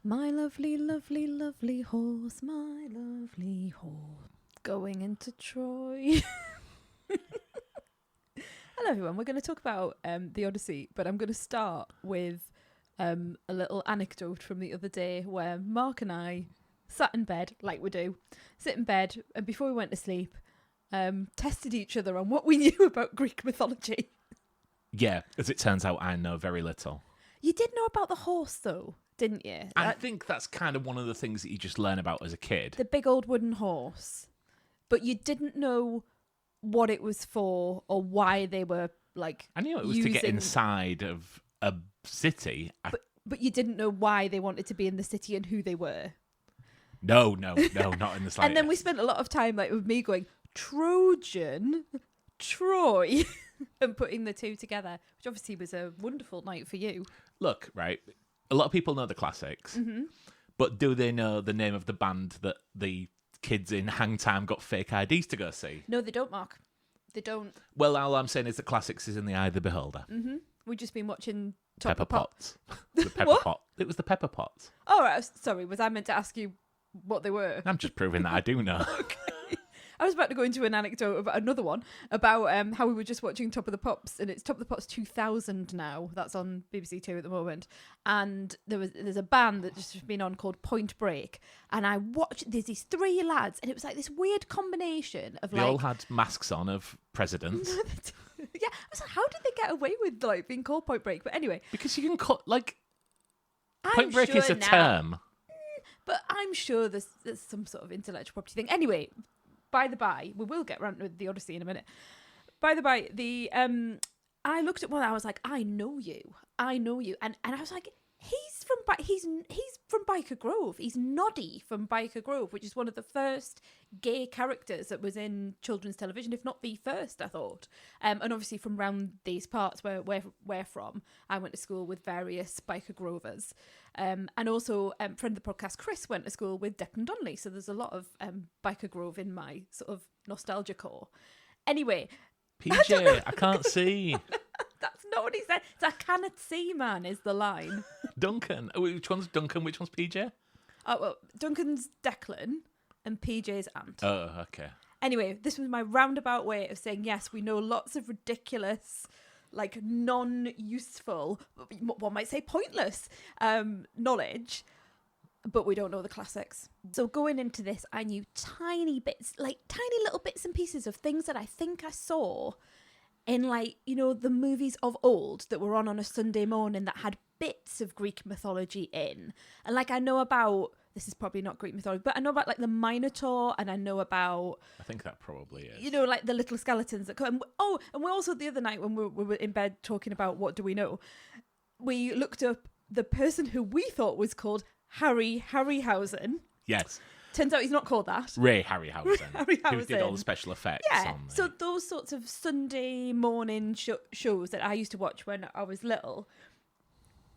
My lovely, lovely, lovely horse, my lovely horse, going into Troy. Hello, everyone. We're going to talk about the Odyssey, but I'm going to start with a little anecdote from the other day where Mark and I sat in bed, like we do, sit in bed, and before we went to sleep, tested each other on what we knew about Greek mythology. Yeah, as it turns out, I know very little. You did know about the horse, though, didn't you? I think that's kind of one of the things that you just learn about as a kid. The big old wooden horse. But you didn't know what it was for or why they were, like, I knew it was to get inside of a city. But you didn't know why they wanted to be in the city and who they were. No, not in the slightest. And then we spent a lot of time, like, with me going, Trojan, Troy, and putting the two together, which obviously was a wonderful night for you. Look, right, a lot of people know the classics, but do they know the name of the band that the kids in Hang Time got fake IDs to go see? No, they don't, Mark. They don't. Well, all I'm saying is the classics is in the eye of the beholder. Mm-hmm. We've just been watching Pepper Pots. The Pepper Pot. It was the Pepper Pots. Oh, right. Sorry, was I meant to ask you what they were? I'm just proving that I do know. Okay. I was about to go into an anecdote about another one about how we were just watching Top of the Pops, and it's Top of the Pops 2000 now. That's on BBC Two at the moment. And there's a band that's just been on called Point Break, and I watched. There's these three lads, and it was like this weird combination of they like all had masks on of presidents. Yeah, I was like, how did they get away with like being called Point Break? But anyway, because you can cut like I'm Point Break sure is a now, term. but I'm sure there's some sort of intellectual property thing. Anyway. By the by, we will get round with the Odyssey in a minute. By the by, I looked at one. I was like, I know you, and I was like, he's from Biker Grove. He's Noddy from Biker Grove, which is one of the first gay characters that was in children's television, if not the first, I thought. And obviously from round these parts where we're from, I went to school with various Biker Grovers. And also, friend of the podcast, Chris, went to school with Declan Donnelly. So there's a lot of Biker Grove in my sort of nostalgia core. Anyway. PJ, I can't see. That's not what he said. It's I cannot see, man, is the line. Duncan. Which one's Duncan? Which one's PJ? Oh, well, Duncan's Declan and PJ's aunt. Oh, okay. Anyway, this was my roundabout way of saying, yes, we know lots of ridiculous, like non-useful, one might say pointless knowledge, but we don't know the classics. So going into this, I knew tiny bits, like tiny little bits and pieces of things that I think I saw in, like, you know, the movies of old that were on a Sunday morning that had bits of Greek mythology in. And like I know about, this is probably not Greek mythology, but I know about like the Minotaur, and I know about, I think that probably is, you know, like the little skeletons that come. And we also, the other night when we were in bed talking about what do we know, we looked up the person who we thought was called Harry Harryhausen. Yes. Turns out he's not called that. Ray Harryhausen. Harryhausen. Who did all the special effects. Yeah. So those sorts of Sunday morning shows that I used to watch when I was little,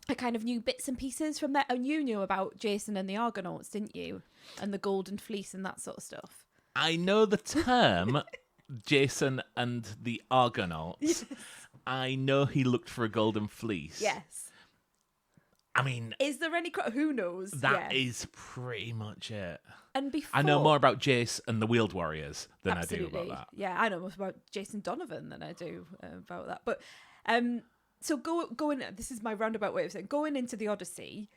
I kind of knew bits and pieces from there. And you knew about Jason and the Argonauts, didn't you? And the Golden Fleece and that sort of stuff. I know the term Jason and the Argonauts. Yes. I know he looked for a golden fleece. Yes. I mean, is there any? Who knows? That is pretty much it. And before, I know more about Jace and the Wheeled Warriors than absolutely. I do about that. Yeah, I know more about Jason Donovan than I do about that. But so going. This is my roundabout way of saying going into the Odyssey,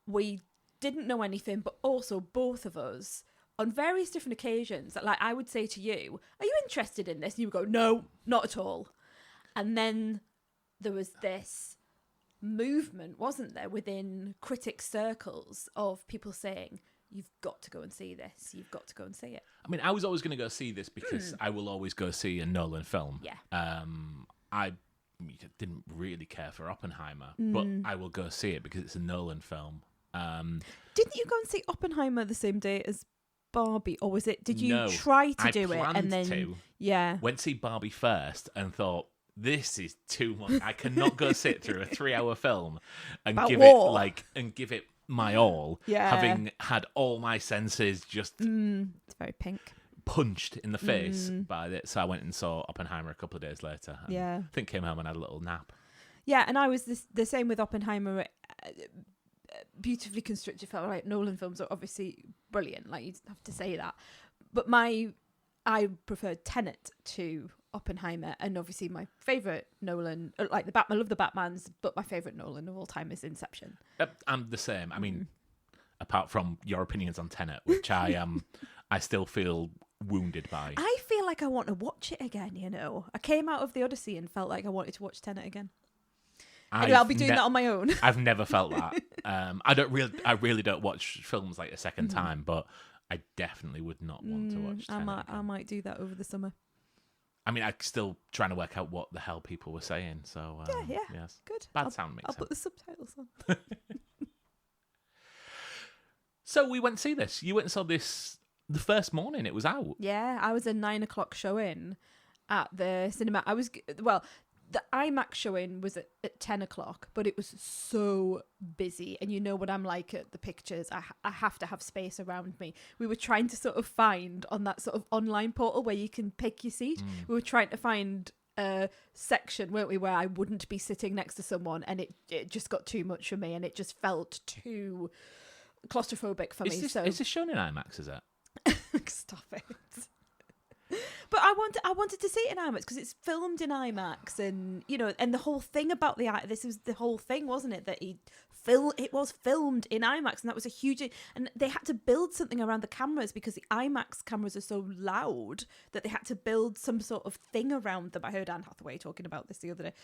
we didn't know anything, but also both of us on various different occasions. Like I would say to you, "Are you interested in this?" And you would go, "No, not at all." And then there was this movement, wasn't there, within critic circles of people saying, you've got to go and see this, you've got to go and see it. I mean, I was always going to go see this because I will always go see a Nolan film. Yeah. I didn't really care for Oppenheimer, but I will go see it because it's a Nolan film. Didn't you go and see Oppenheimer the same day as Barbie, or was it, did you No, try to I do it and then to. Yeah, went to see Barbie first and thought, this is too much. I cannot go sit through a 3-hour film and about give war. give it my all. Yeah. Having had all my senses just it's very pink, punched in the face by it. So I went and saw Oppenheimer a couple of days later. And Yeah. I think came home and had a little nap. Yeah, and I was the same with Oppenheimer. beautifully constructed film. Like Nolan films are obviously brilliant. Like you have to say that. But I prefer Tenet to Oppenheimer, and obviously my favorite Nolan, like I love the Batmans, but my favorite Nolan of all time is Inception. I'm the same. I mean, apart from your opinions on Tenet, which I still feel wounded by. I feel like I want to watch it again. You know, I came out of the Odyssey and felt like I wanted to watch Tenet again. Anyway, I'll be doing that on my own. I've never felt that. I really don't watch films like a second time, but I definitely would not want to watch Tenet. I might do that over the summer. I mean, I'm still trying to work out what the hell people were saying. So yeah, yes, good. Bad sound mix. I'll put the subtitles on. So we went to see this. You went and saw this the first morning it was out. Yeah, I was a 9:00 showing at the cinema. The IMAX showing was at 10:00, but it was so busy. And you know what I'm like at the pictures. I have to have space around me. We were trying to sort of find on that sort of online portal where you can pick your seat. We were trying to find a section, weren't we, where I wouldn't be sitting next to someone, and it just got too much for me, and it just felt too claustrophobic for me. Is this shown in IMAX, is it? Stop it. But I wanted to see it in IMAX because it's filmed in IMAX, and you know, and the whole thing about this was the whole thing, wasn't it? That it was filmed in IMAX, and that was a huge. And they had to build something around the cameras because the IMAX cameras are so loud that they had to build some sort of thing around them. I heard Anne Hathaway talking about this the other day.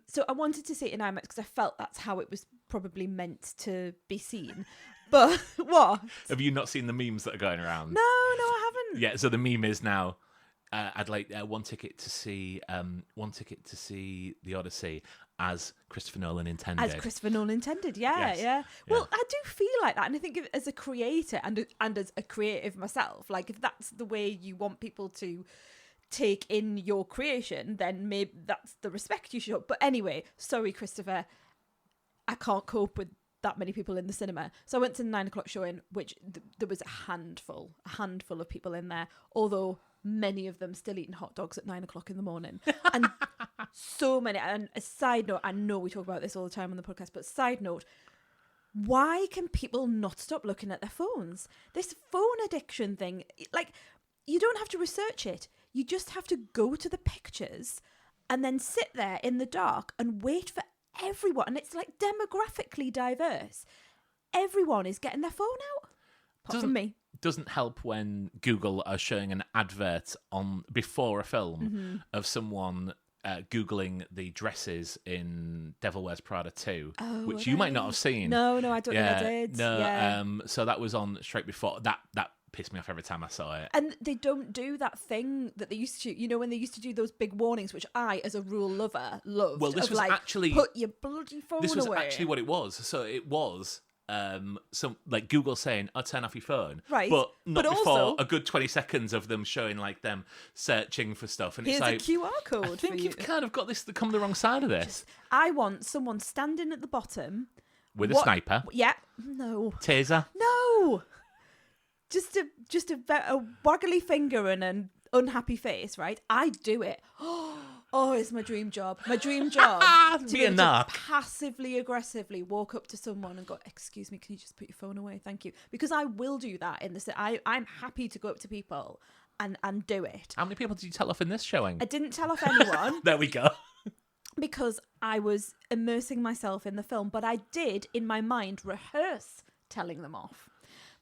So I wanted to see it in IMAX because I felt that's how it was probably meant to be seen. But what? Have you not seen the memes that are going around? No, I haven't. Yeah, so the meme is now, I'd like one ticket to see the Odyssey as Christopher Nolan intended. As Christopher Nolan intended, yeah, Yes. yeah. Well, I do feel like that, and I think as a creator and as a creative myself, like if that's the way you want people to take in your creation, then maybe that's the respect you show. But anyway, sorry, Christopher, I can't cope with that many people in the cinema. So I went to the 9:00 showing, which there was a handful of people in there, although many of them still eating hot dogs at 9:00 in the morning. And so many. And a side note, I know we talk about this all the time on the podcast, but side note, why can people not stop looking at their phones? This phone addiction thing, like, you don't have to research it. You just have to go to the pictures and then sit there in the dark and wait for everyone. And it's like demographically diverse. Everyone is getting their phone out. Apart from me. Doesn't help when Google are showing an advert on before a film of someone Googling the dresses in Devil Wears Prada 2, which you might not have seen. No, I don't think I did. No, yeah. So that was on straight before. That pissed me off every time I saw it. And they don't do that thing that they used to, you know, when they used to do those big warnings, which I, as a rule lover, loved. Well, this was like, actually... put your bloody phone away. This was actually what it was. So it was... some like Google saying, "I'll turn off your phone," right? But not but before also, a good 20 seconds of them showing like them searching for stuff. And here's it's like a QR code. I think for you've kind of got this to come the wrong side of this. I want someone standing at the bottom with a sniper. Yeah, no taser. No, just a waggly finger and an unhappy face. Right? I'd do it. Oh, it's my dream job. My dream job to be able to passively aggressively walk up to someone and go, "Excuse me, can you just put your phone away? Thank you." Because I will do that in the I'm happy to go up to people and do it. How many people did you tell off in this showing? I didn't tell off anyone. There we go. Because I was immersing myself in the film, but I did in my mind rehearse telling them off.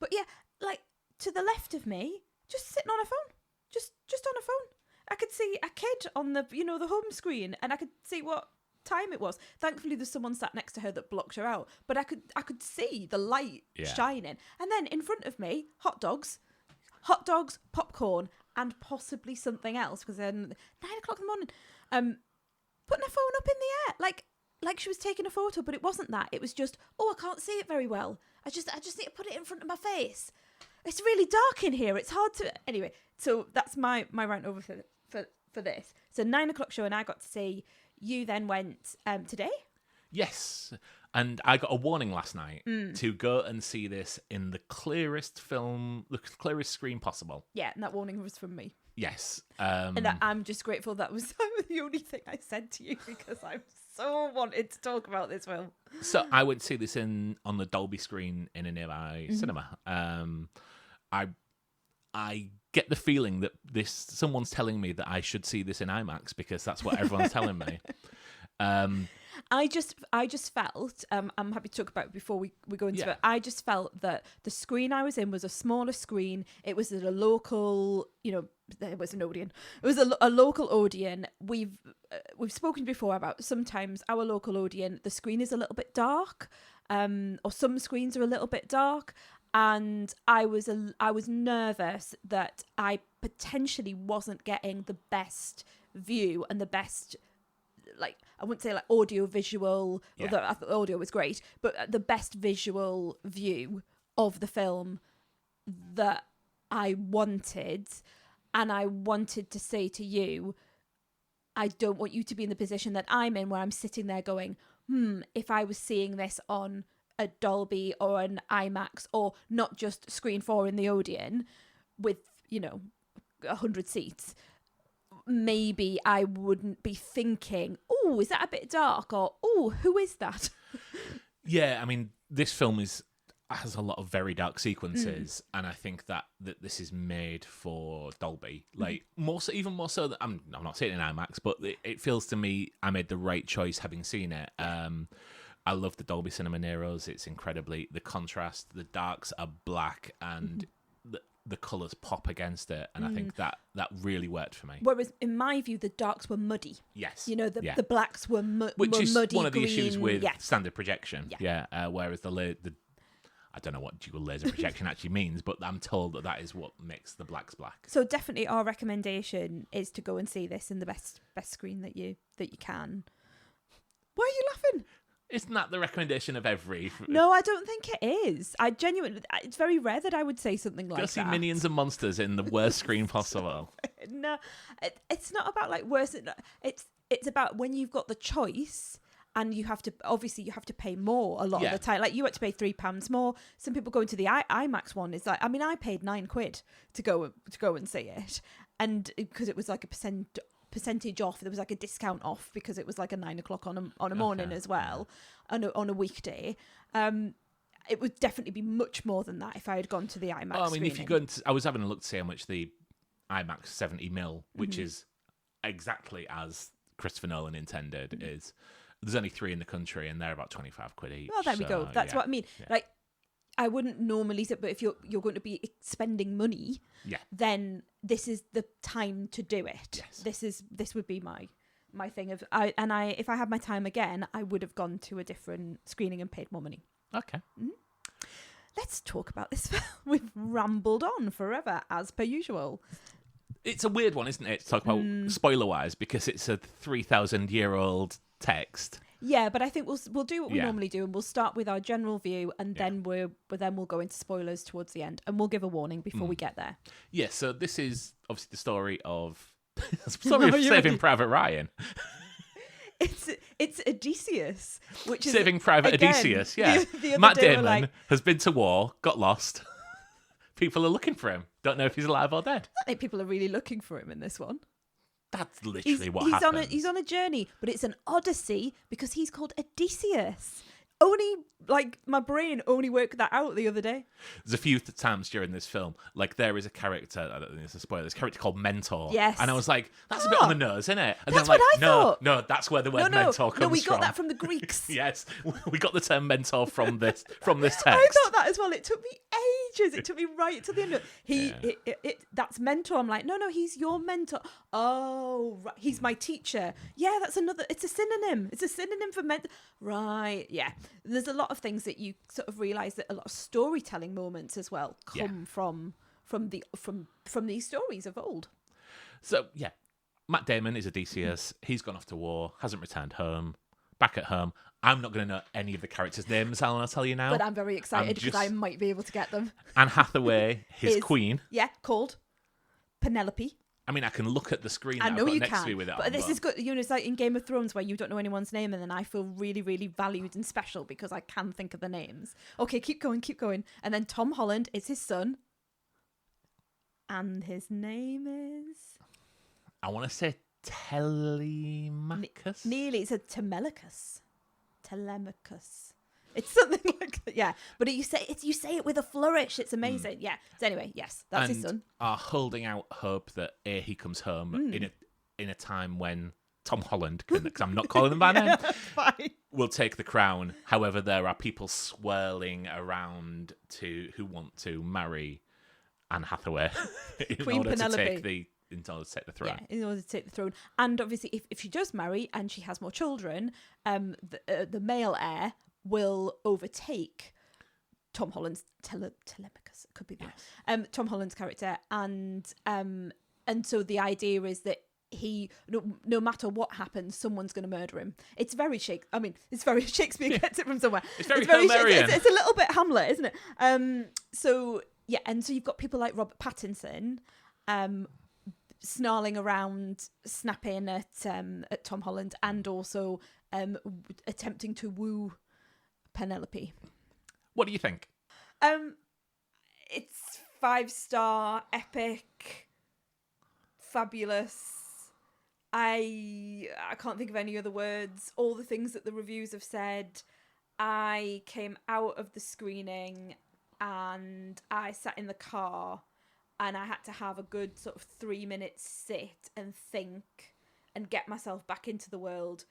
But yeah, like to the left of me, just sitting on a phone, just on a phone. I could see a kid on the home screen, and I could see what time it was. Thankfully, there's someone sat next to her that blocked her out, but I could see the light shining. And then in front of me, hot dogs, popcorn, and possibly something else, because then 9:00 in the morning, putting her phone up in the air, like she was taking a photo, but it wasn't that. It was just, I can't see it very well. I just need to put it in front of my face. It's really dark in here. It's hard to... Anyway, so that's my rant over for this. So 9:00 show, and I got to see. You then went today? Yes. And I got a warning last night to go and see this in the clearest screen possible. Yeah, and that warning was from me. Yes. And I'm just grateful that was the only thing I said to you, because I'm so wanted to talk about this film. So I would see this on the Dolby screen in a nearby cinema. I get the feeling that someone's telling me that I should see this in IMAX because that's what everyone's telling me. I just felt, I'm happy to talk about it before we go into it. I just felt that the screen I was in was a smaller screen. It was at a local, it was an Odeon. It was a local Odeon. We've spoken before about sometimes our local Odeon, the screen is a little bit dark, or some screens are a little bit dark. And I was nervous that I potentially wasn't getting the best view and the best, I wouldn't say audio visual, although I thought the audio was great, but the best visual view of the film that I wanted. And I wanted to say to you, I don't want you to be in the position that I'm in where I'm sitting there going, if I was seeing this on a Dolby or an IMAX or not just screen 4 in the Odeon with 100 seats, maybe I wouldn't be thinking, oh, is that a bit dark, or oh, who is that? Yeah, I mean, this film has a lot of very dark sequences, and I think that this is made for Dolby. Even more so that I'm not seeing it in IMAX, but it feels to me I made the right choice having seen it. I love the Dolby Cinema Neros. It's incredibly, the contrast, the darks are black and the colours pop against it. And I think that really worked for me. Whereas in my view, the darks were muddy. Yes. The blacks were muddy. Which is muddy, one of the green, issues with standard projection. Whereas the I don't know what dual laser projection actually means, but I'm told that is what makes the blacks black. So definitely our recommendation is to go and see this in the best screen that you can. Why are you laughing? Isn't that the recommendation of every... No, I don't think it is. I genuinely... It's very rare that I would say something like that. Go see Minions and Monsters in the worst screen possible. No, it's not about worse. It's about when you've got the choice and you have to pay more a lot of the time. You had to pay £3 more. Some people go into the IMAX one. It's I paid £9 to go and see it. And because it was a percentage off, there was a discount off because it was a 9 o'clock on a morning as well, on a weekday. It would definitely be much more than that if I had gone to the IMAX. Oh, I mean, if you go into, I was having a look to see how much the IMAX 70mm, which is exactly as Christopher Nolan intended, is. There's only 3 in the country, and they're about £25 each. Well, there we go. That's what I mean. Yeah. I wouldn't normally say, but if you're going to be spending money, then this is the time to do it. Yes. This would be my thing of if I had my time again, I would have gone to a different screening and paid more money. Okay. Mm-hmm. Let's talk about this film. We've rambled on forever as per usual. It's a weird one, isn't it, to talk about spoiler wise, because it's a 3,000-year-old text. Yeah, but I think we'll do what we normally do, and we'll start with our general view, and then we'll go into spoilers towards the end, and we'll give a warning before we get there. Yeah, so this is obviously the story of Saving Private Ryan. It's Odysseus, which is Saving Private Odysseus. Yeah, Matt Damon has been to war, got lost. People are looking for him. Don't know if he's alive or dead. I think people are really looking for him in this one. That's literally what happens. He's on a journey, but it's an Odyssey because he's called Odysseus. Only, my brain only worked that out the other day. There's a few times during this film, there is a character, I don't think it's a spoiler, there's a character called Mentor. Yes. And I was like, that's a bit on the nose, isn't it? And that's what I thought. No, that's where the word mentor comes from. No, we got that from the Greeks. Yes, we got the term mentor from this text. I thought that as well. It took me ages. It took me right to the end. That's mentor. I'm like, no, he's your mentor. Oh, right. He's my teacher. Yeah, that's another. It's a synonym. It's a synonym for mentor. Right. Yeah. There's a lot of things that you sort of realise that a lot of storytelling moments as well come from these stories of old. So Matt Damon is Odysseus. He's gone off to war, hasn't returned home. Back at home, I'm not going to know any of the characters' names, Alan, I'll tell you now. But I'm very excited because I might be able to get them. Anne Hathaway, his queen. Yeah, called Penelope. I mean, I can look at the screen I know you next can, to me with it but on, this is good. It's like in Game of Thrones where you don't know anyone's name, and then I feel really, really valued and special because I can think of the names. Okay, keep going. And then Tom Holland is his son. And his name is... I want to say Telemachus? Nearly, it's a Telemachus. It's something like that, yeah. But you say it with a flourish. It's amazing, yeah. So anyway, yes, that's his son. Are holding out hope that he comes home in a time when Tom Holland can, because I'm not calling him by name, Fine. will take the crown. However, there are people swirling around who want to marry Anne Hathaway Queen order Penelope. to take the throne. Yeah, in order to take the throne. And obviously, if she does marry and she has more children, the male heir will overtake Tom Holland's Telemachus. It could be that. Yes. Tom Holland's character, and so the idea is that he, no matter what happens, someone's going to murder him. It's very it's very Shakespeare gets it from somewhere. It's very Homerian. It's a little bit Hamlet, isn't it? So you've got people like Robert Pattinson, snarling around, snapping at Tom Holland, and also attempting to woo Penelope. What do you think? It's 5-star, epic, fabulous. I can't think of any other words. All the things that the reviews have said. I came out of the screening and I sat in the car and I had to have a good sort of 3 minutes sit and think and get myself back into the world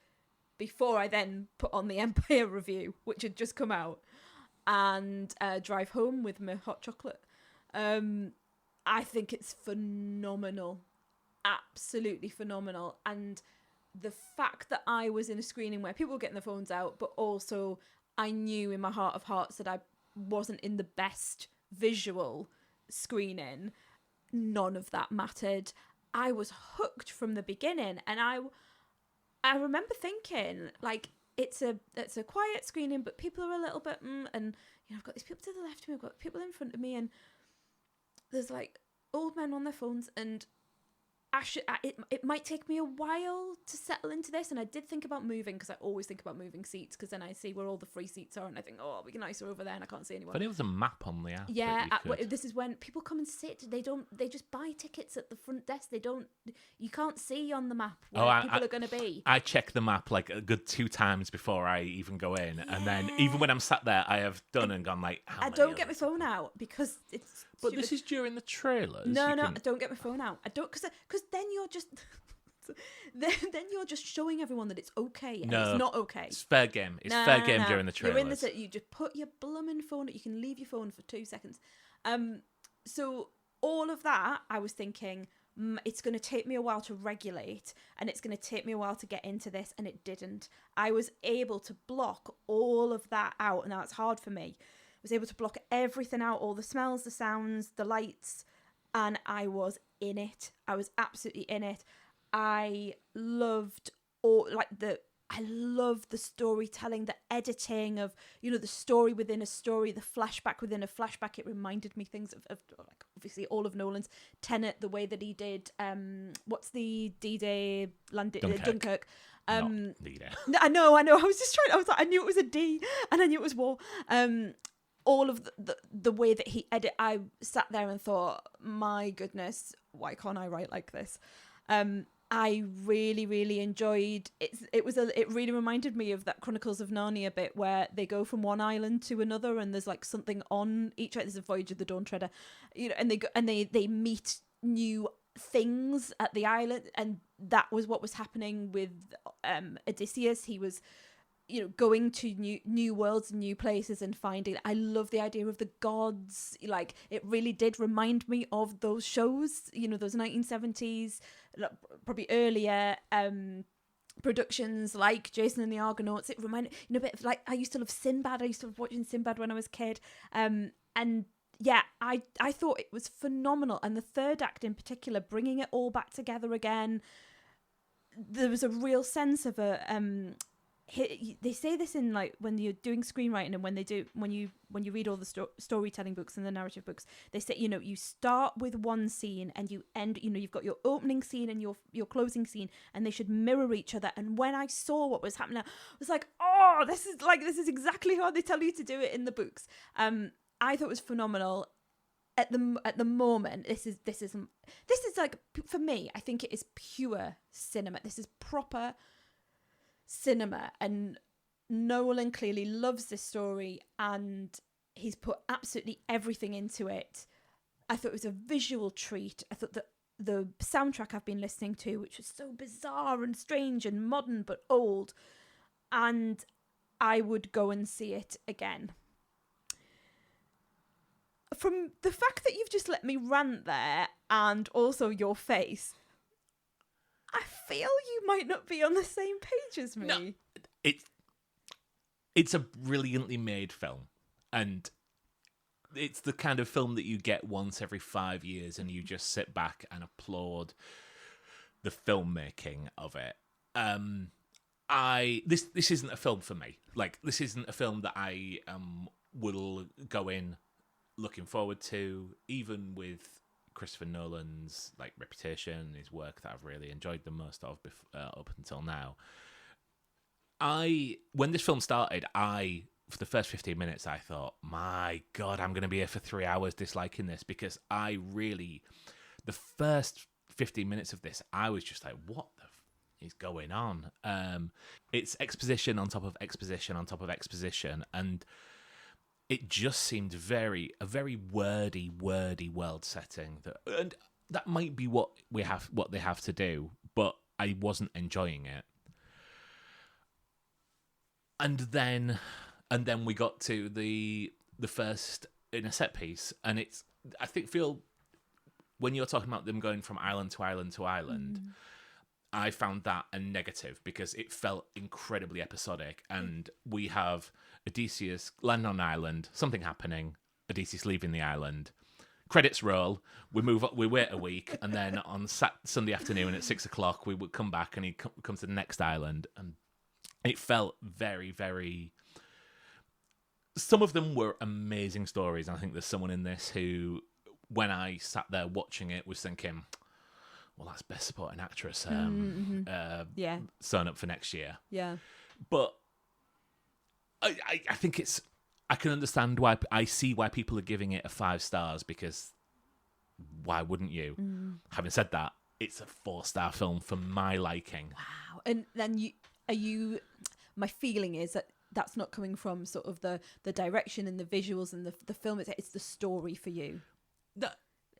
before I then put on the Empire review, which had just come out, and drive home with my hot chocolate. I think it's phenomenal. Absolutely phenomenal. And the fact that I was in a screening where people were getting their phones out, but also I knew in my heart of hearts that I wasn't in the best visual screening, none of that mattered. I was hooked from the beginning, and I remember thinking, like, it's a quiet screening, but people are a little bit and I've got these people to the left of me, I've got people in front of me, and there's like old men on their phones, and it might take me a while to settle into this. And I did think about moving, because I always think about moving seats, because then I see where all the free seats are and I think, oh, it'll be nicer over there, and I can't see anyone. But it was a map on the app. Yeah, this is when people come and sit. They just buy tickets at the front desk. You can't see on the map where people are going to be. I check the map like a good 2 times before I even go in, and then even when I'm sat there, I have done and gone like, I don't get my phone out because it's. But this is during the trailers. No, I don't get my phone out. I don't, because then you're just then you're just showing everyone that it's okay. And it's not okay. It's fair game. It's fair game during the trailers. You're in the you just put your blooming phone. You can leave your phone for 2 seconds. So all of that, I was thinking, it's going to take me a while to regulate, and it's going to take me a while to get into this, and it didn't. I was able to block all of that out, and that's hard for me. I was able to block everything out, all the smells, the sounds, the lights, and I was in it. I was absolutely in it. I loved I love the storytelling, the editing of, the story within a story, the flashback within a flashback. It reminded me things of like, obviously all of Nolan's Tenet, the way that he did, what's the D-Day Dunkirk. Not D-Day. I know. I was just I knew it was a D and I knew it was war. All of the way that he edit, I sat there and thought, my goodness, why can't I write like this? I really, really enjoyed it. It really reminded me of that Chronicles of Narnia bit where they go from one island to another, and there's like something on each. There's a Voyage of the Dawn Treader, and they meet new things at the island, and that was what was happening with Odysseus. He was going to new worlds and new places and finding. I love the idea of the gods. Like, it really did remind me of those shows, those 1970s, probably earlier productions like Jason and the Argonauts. It reminded a bit of, like, I used to love Sinbad. I used to love watching Sinbad when I was a kid. And yeah, I thought it was phenomenal. And the third act in particular, bringing it all back together again, there was a real sense of they say this in, like, when you're doing screenwriting, and when you read all the storytelling books and the narrative books, they say, you start with one scene and you end, you've got your opening scene and your closing scene, and they should mirror each other. And when I saw what was happening, I was like, oh, this is exactly how they tell you to do it in the books. I thought it was phenomenal. at the moment, this is like, for me, I think it is pure cinema. This is proper cinema, and Nolan clearly loves this story, and he's put absolutely everything into it. I thought it was a visual treat. I thought that the soundtrack I've been listening to, which was so bizarre and strange and modern but old, and I would go and see it again. From the fact that you've just let me rant there, and also your face, I feel you might not be on the same page as me. No, it's a brilliantly made film, and it's the kind of film that you get once every 5 years, and you just sit back and applaud the filmmaking of it. This isn't a film for me. Like, this isn't a film that I will go in looking forward to, even with Christopher Nolan's like reputation, his work that I've really enjoyed the most of up until now. When this film started, for the first 15 minutes, I thought, my God, I'm going to be here for 3 hours disliking this, because the first 15 minutes of this, I was just like, what the is going on? It's exposition on top of exposition on top of exposition, and it just seemed a very wordy world setting. And that might be what they have to do, but I wasn't enjoying it. And then we got to the first in a set piece, and I feel when you're talking about them going from island to island to island, I found that a negative, because it felt incredibly episodic, and we have Odysseus land on an island, something happening, Odysseus leaving the island, credits roll, we wait a week, and then on Sunday afternoon at 6:00 we would come back, and he comes to the next island, and it felt very, very... Some of them were amazing stories, and I think there's someone in this who, when I sat there watching it, was thinking, well, that's Best Supporting Actress sewn up for next year. Yeah. But I think I can understand why, I see why people are giving it a 5 stars, because why wouldn't you? Having said that, it's a 4-star film for my liking. Wow. And then my feeling is that that's not coming from sort of the direction and the visuals and the film. It's the story for you.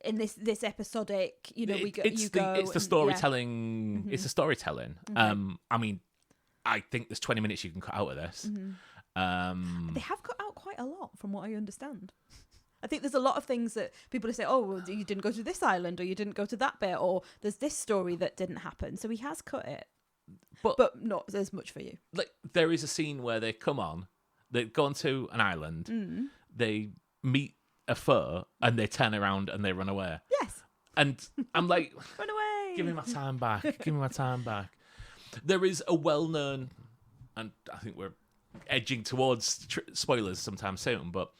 In this episodic, it's the storytelling. It's the storytelling. Okay. I mean, I think there's 20 minutes you can cut out of this. They have cut out quite a lot, from what I understand. I think there's a lot of things that people say, oh, well, you didn't go to this island, or you didn't go to that bit, or there's this story that didn't happen. So he has cut it, but not as much for you. Like, there is a scene where they go onto an island, they meet a foe, and they turn around and they run away. Yes. And I'm like, run away. Give me my time back. Give me my time back. There is a well-known, and I think we're edging towards spoilers sometime soon, but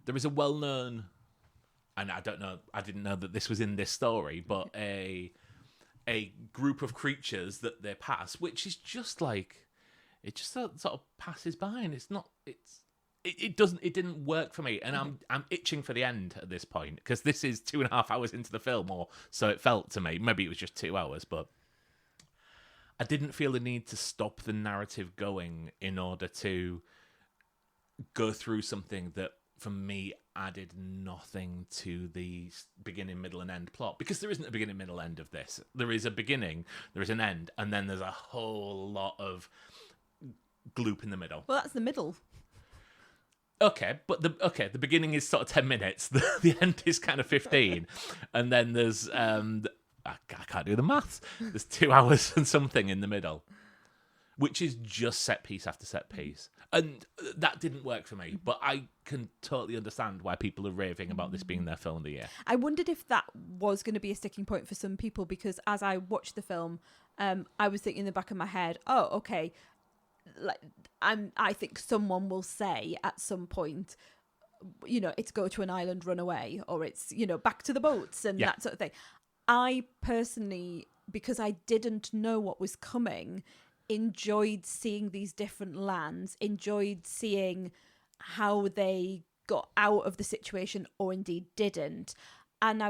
there is a well-known, and I didn't know that this was in this story, but a group of creatures that they pass, which is just like, it just sort of passes by, and it didn't work for me, and I'm itching for the end at this point, because this is 2.5 hours into the film, or so it felt to me. Maybe it was just 2 hours, but I didn't feel the need to stop the narrative going in order to go through something that, for me, added nothing to the beginning, middle, and end plot. Because there isn't a beginning, middle, end of this. There is a beginning, there is an end, and then there's a whole lot of gloop in the middle. Well, that's the middle. Okay, but the beginning is sort of 10 minutes. The end is kind of 15, and then there's I can't do the maths. There's 2 hours and something in the middle, which is just set piece after set piece, and that didn't work for me. But I can totally understand why people are raving about this being their film of the year. I wondered if that was going to be a sticking point for some people, because as I watched the film, I was thinking in the back of my head, oh, okay. Like, I think someone will say at some point, it's go to an island, run away, or it's, back to the boats and that sort of thing. I personally, because I didn't know what was coming, enjoyed seeing these different lands, enjoyed seeing how they got out of the situation or indeed didn't. And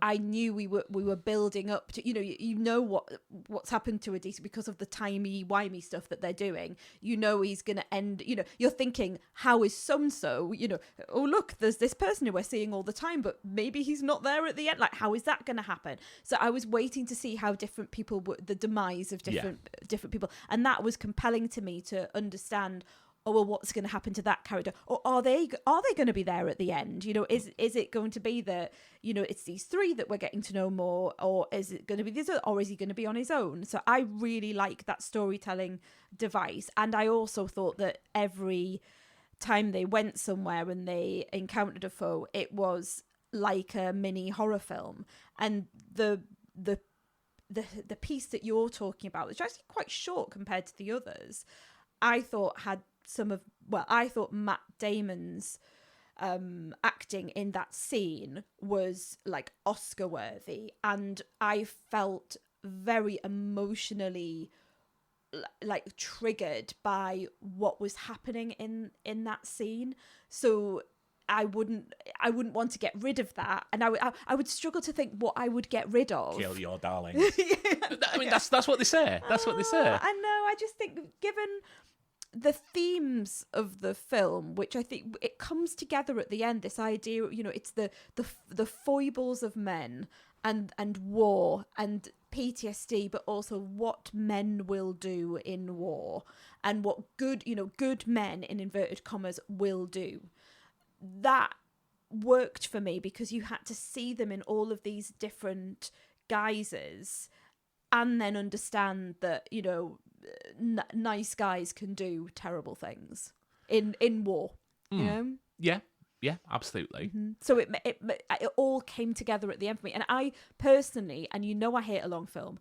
I knew we were building up to, you know what's happened to Odyssey because of the timey-wimey stuff that they're doing. You know he's going to end, you're thinking, how is so-and-so, oh, look, there's this person who we're seeing all the time, but maybe he's not there at the end. Like, how is that going to happen? So I was waiting to see how different people were, the demise of different people. And that was compelling to me to understand, oh, well, what's going to happen to that character? Or are they going to be there at the end? Is it going to be that, it's these three that we're getting to know more, or is it going to be this, or is he going to be on his own? So I really like that storytelling device. And I also thought that every time they went somewhere and they encountered a foe, it was like a mini horror film. And the piece that you're talking about, which is actually quite short compared to the others, I thought I thought Matt Damon's acting in that scene was like Oscar worthy, and I felt very emotionally like triggered by what was happening in that scene. So I wouldn't want to get rid of that, and I would struggle to think what I would get rid of. Kill your darlings. I mean, that's what they say. That's what they say. I know. I just think, given the themes of the film, which I think it comes together at the end, this idea, it's the foibles of men and war and PTSD, but also what men will do in war and what good men in inverted commas will do. That worked for me because you had to see them in all of these different guises and then understand that, nice guys can do terrible things in war, Yeah, absolutely. Mm-hmm. So it all came together at the end for me. And I personally, and I hate a long film,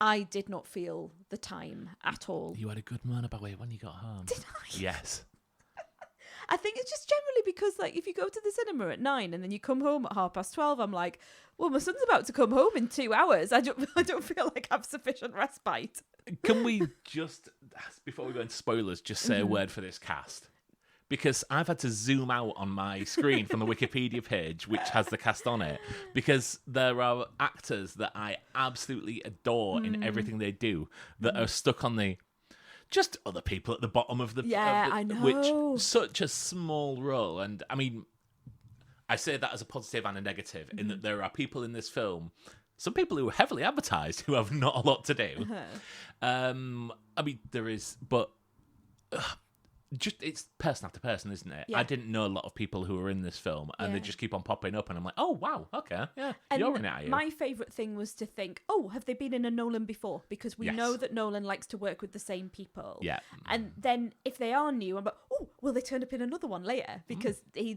I did not feel the time at all. You had a good moan about it when you got home. Did I? Yes. I think it's just generally because, like, if you go to the cinema at 9 and then you come home at 12:30, I'm like, well, my son's about to come home in 2 hours. I don't feel like I have sufficient respite. Can we just, before we go into spoilers, just say a word for this cast? Because I've had to zoom out on my screen from the Wikipedia page, which has the cast on it, because there are actors that I absolutely adore in everything they do that are stuck on the just other people at the bottom of the... I know. Which, such a small role. And, I mean, I say that as a positive and a negative, in that there are people in this film, some people who are heavily advertised, who have not a lot to do. I mean, there is... But... just it's person after person, isn't it? Yeah. I didn't know a lot of people who were in this film, and they just keep on popping up, and I'm like, oh wow, okay, yeah, and you're in it, are you? My favourite thing was to think, oh, have they been in a Nolan before? Because we know that Nolan likes to work with the same people. Yeah. And then if they are new, I'm like, oh, will they turn up in another one later? Because he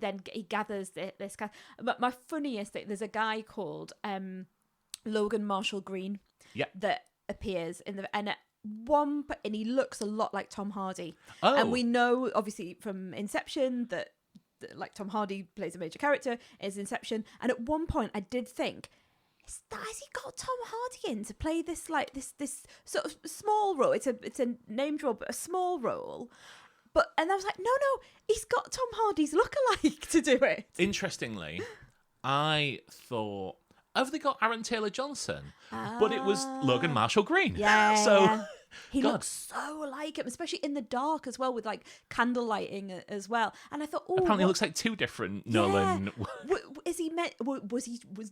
gathers this guy. But my funniest thing, there's a guy called Logan Marshall Green that appears in the and he looks a lot like Tom Hardy. Oh. And we know, obviously, from Inception that like Tom Hardy plays a major character in Inception. And at one point, I did think, has he got Tom Hardy in to play this like this sort of small role? It's a named role, but a small role. And I was like, no, he's got Tom Hardy's lookalike to do it. Interestingly, I thought, have they got Aaron Taylor Johnson? But it was Logan Marshall Green. Yeah. So he looks so like him, especially in the dark as well, with like candle lighting as well. And I thought, oh, apparently it looks like two different Nolan. Is he meant?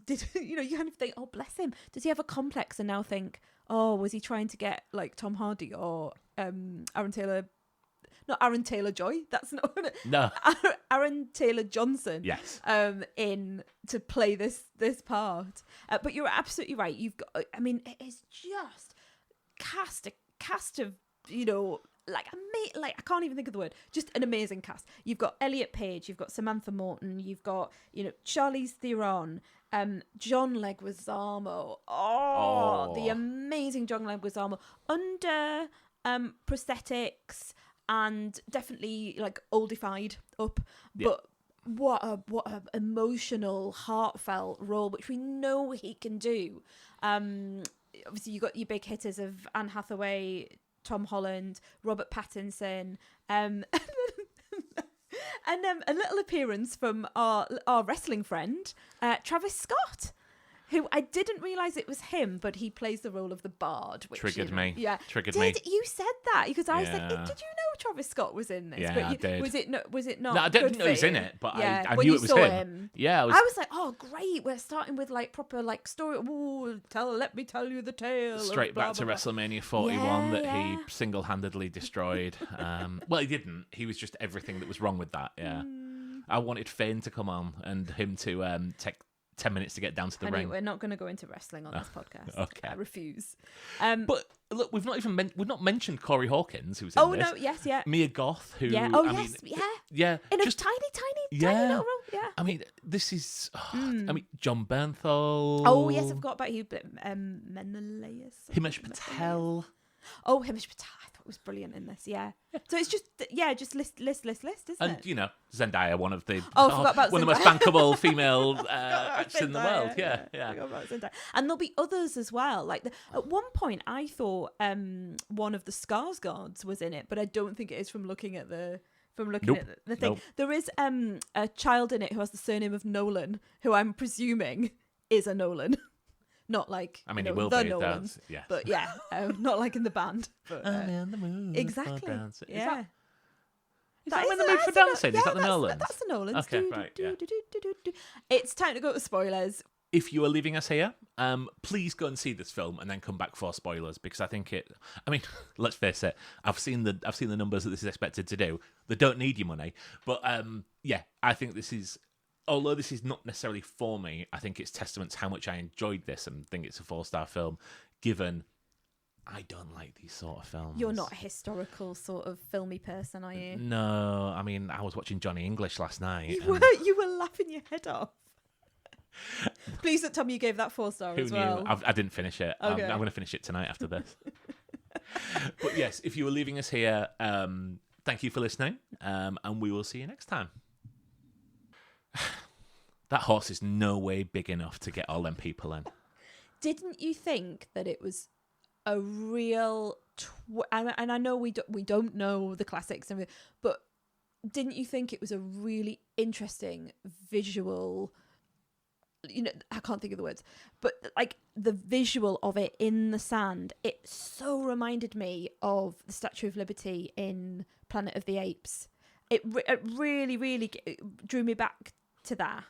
Did you kind of think, oh, bless him. Does he have a complex and now think, oh, was he trying to get like Tom Hardy or Aaron Taylor? Not Aaron Taylor-Joy. That's not No. Aaron Taylor-Johnson. Yes. In to play this part. But you're absolutely right. You've got. I mean, it is just cast of like I can't even think of the word. Just an amazing cast. You've got Elliot Page. You've got Samantha Morton. You've got Charlize Theron. John Leguizamo. Oh, the amazing John Leguizamo under prosthetics. And definitely like oldified up, but what a emotional, heartfelt role, which we know he can do. Obviously, you got your big hitters of Anne Hathaway, Tom Holland, Robert Pattinson, and And a little appearance from our wrestling friend, Travis Scott, who I didn't realise it was him, but he plays the role of the Bard. Which, Triggered me. Yeah. Triggered me. You said that? Because I said, Yeah. did you know Travis Scott was in this? Yeah, but I did. Was it not? No, I didn't good know he was for in you? it, but Yeah, I when knew you it was saw him. Yeah, I was like, oh, great. We're starting with like proper like story. Ooh, let me tell you the tale. straight of blah, back to blah, blah. WrestleMania 41 that he Yeah. single-handedly destroyed. Well, he didn't. He was just everything that was wrong with that. Yeah. I wanted Fane to come on and him to take 10 minutes to get down to the Honey, ring. we're not going to go into wrestling on this podcast. Okay. I refuse. But look, we've not mentioned Corey Hawkins, who's in this. No, yes, yeah. Mia Goth, who Yeah. I yes, mean, yeah. yeah, In just a tiny yeah. little role. Yeah. I mean, this is. I mean, John Bernthal. Oh yes, I forgot about you. Menelaus. Himesh Patel. Oh, Himesh Patel. I thought it was brilliant in this. Yeah. So it's just list, isn't And it? you know, Zendaya, one of the Oh, I forgot about one of the most Zendaya. bankable female actors in the world. Yeah. I forgot about Zendaya. And there'll be others as well. Like at one point, I thought one of the Skarsgårds was in it, but I don't think it is from looking at the. Nope. At the thing. Nope. There is a child in it who has the surname of Nolan, who I'm presuming is a Nolan. Not like I mean, you it know, will the be. Nolans, Yeah. but yeah, not like in the band. But, I'm in the mood exactly. for dancing. Yeah. Is that in the mood for dancing? Is that the Nolans? That's the Nolans. Okay, right, yeah. It's time to go to spoilers. If you are leaving us here, please go and see this film and then come back for spoilers, because I think it. I mean, let's face it. I've seen the numbers that this is expected to do. They don't need your money, but yeah, I think this is. Although this is not necessarily for me, I think it's testament to how much I enjoyed this and think it's a 4-star film, given I don't like these sort of films. You're not a historical sort of filmy person, are you? No, I mean, I was watching Johnny English last night. You were laughing your head off. Please don't tell me you gave that 4-star Who as knew? well. I didn't finish it. Okay. I'm going to finish it tonight after this. But yes, if you were leaving us here, thank you for listening, and we will see you next time. That horse is no way big enough to get all them people in. Didn't you think that it was a real... and I know we don't know the classics, and everything, but didn't you think it was a really interesting visual... You know, I can't think of the words, but like the visual of it in the sand, it so reminded me of the Statue of Liberty in Planet of the Apes. It really, really drew me back to that.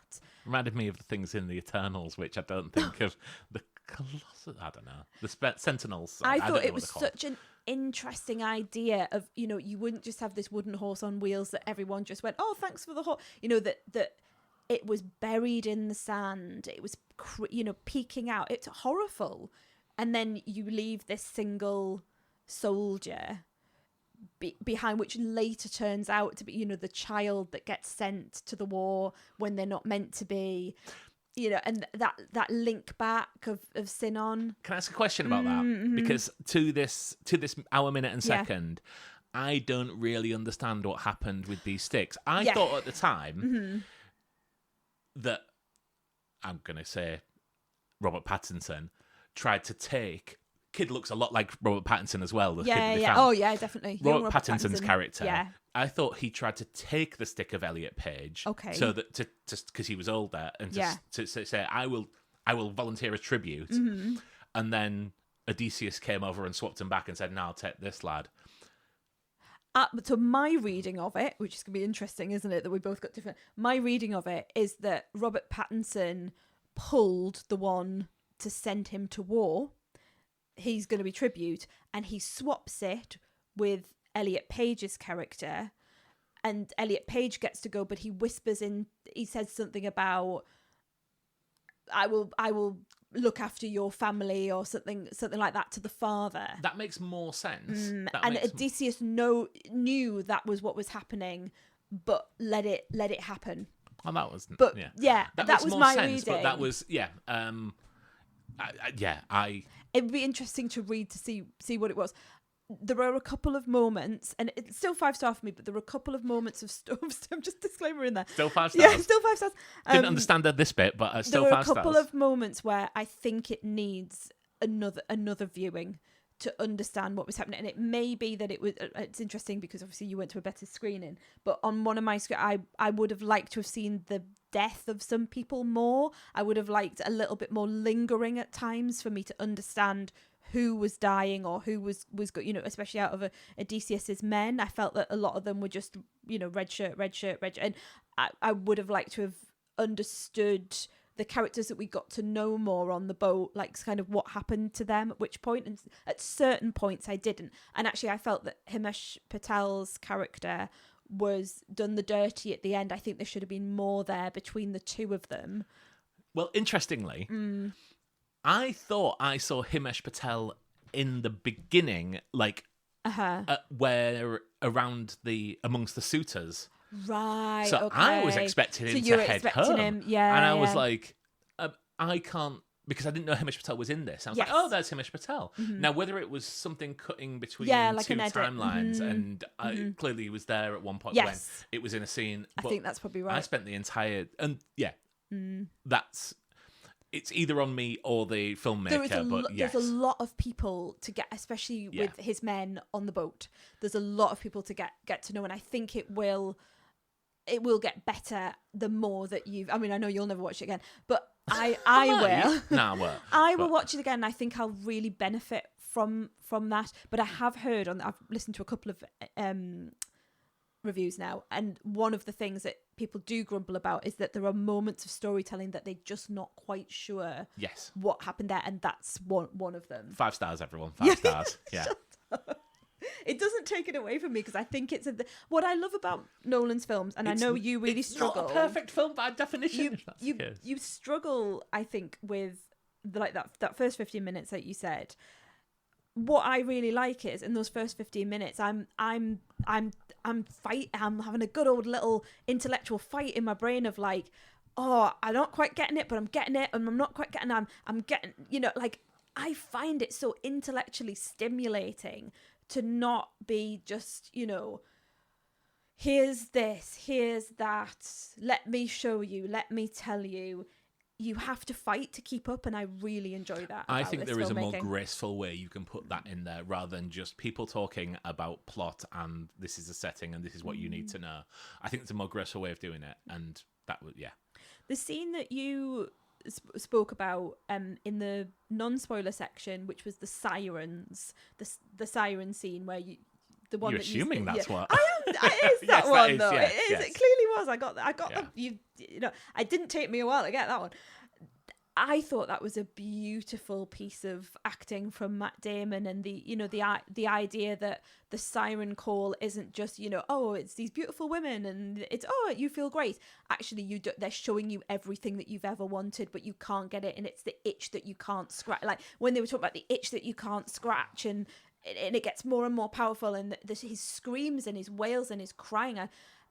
Reminded me of the things in the Eternals, which I don't think of. The Colossus, I don't know. The Sentinels. I don't thought know it what was they're called. such an interesting idea of, you know, you wouldn't just have this wooden horse on wheels that everyone just went, oh, thanks for the horse. You know, that it was buried in the sand. It was, peeking out. It's horrible. And then you leave this single soldier behind, which later turns out to be, you know, the child that gets sent to the war when they're not meant to be. You know, and that link back of Sinon. Can I ask a question about that? Because to this hour, minute, and second, I don't really understand what happened with these sticks. I thought at the time that, I'm going to say, Robert Pattinson tried to take... Kid looks a lot like Robert Pattinson as well. The kid that they found. Oh, yeah, definitely. Young Robert Pattinson's character. Yeah. I thought he tried to take the stick of Elliot Page. Okay. So that just because he was older and to say I will volunteer a tribute, and then Odysseus came over and swapped him back and said, "No, I'll take this lad." So my reading of it, which is going to be interesting, isn't it, that we both got different... My reading of it is that Robert Pattinson pulled the one to send him to war. He's going to be tribute, and he swaps it with Elliot Page's character, and Elliot Page gets to go, but he whispers in... He says something about, I will look after your family, or something like that, to the father. That makes more sense. And Odysseus knew that was what was happening, but let it happen. Well, that was... But that was my sense, reading. But that was... It would be interesting to read to see what it was. There are a couple of moments, and it's still 5-star for me, but there are a couple of moments of I'm just disclaimer in there. Still 5 stars. Yeah, still 5 stars. Didn't understand this bit, but still 5 stars. There are a couple of moments where I think it needs another viewing to understand what was happening. And it may be that it's interesting because obviously you went to a better screening, but on one of my I would have liked to have seen the death of some people more. I would have liked a little bit more lingering at times for me to understand who was dying or who was especially out of Odysseus's men. I felt that a lot of them were just, red shirt. And I would have liked to have understood the characters that we got to know more on the boat, like kind of what happened to them at which point, and at certain points I didn't. And actually I felt that Himesh Patel's character was done the dirty at the end. I think there should have been more there between the two of them. Well, interestingly, I thought I saw Himesh Patel in the beginning, like where around amongst the suitors. Right. So okay. I was expecting him to head home. Him, yeah. And I was like, I can't, because I didn't know Himesh Patel was in this. I was like, oh, there's Himesh Patel. Mm-hmm. Now, whether it was something cutting between like two an edit. timelines, and clearly he was there at one point when it was in a scene. I think that's probably right. I spent the entire, it's either on me or the filmmaker. There's a lot of people to get, especially with his men on the boat. There's a lot of people to get to know, and I think it will get better the more that I know you'll never watch it again, but I will. Nah, well, I will watch it again, and I think I'll really benefit from that. But I have heard I've listened to a couple of reviews now, and one of the things that people do grumble about is that there are moments of storytelling that they're just not quite sure what happened there, and that's one of them. 5 stars, everyone. 5 stars. Yeah. It doesn't take it away from me, because I think it's what I love about Nolan's films, and I know you really struggle. It's not a perfect film by definition. You struggle, I think, with that first 15 minutes that you said. What I really like is in those first 15 minutes, I'm having a good old little intellectual fight in my brain of like, oh, I'm not quite getting it, but I'm getting it, and I'm not quite getting. I'm getting, I find it so intellectually stimulating to not be just, here's this, here's that, let me show you, let me tell you. You have to fight to keep up, and I really enjoy that. I think there is a more graceful way you can put that in there, rather than just people talking about plot and this is the setting and this is what you need to know. I think it's a more graceful way of doing it, and that would, The scene that you spoke about in the non-spoiler section, which was the sirens, the siren scene where the one you're assuming that's what it is that yes, one that is, though. yes, It is. yes. It clearly was. I got that. It didn't take me a while to get that one. I thought that was a beautiful piece of acting from Matt Damon, and the idea that the siren call isn't just oh, it's these beautiful women and it's you feel great. Actually, they're showing you everything that you've ever wanted, but you can't get it, and it's the itch that you can't scratch. Like when they were talking about the itch that you can't scratch, and it gets more and more powerful, and his screams and his wails and his crying,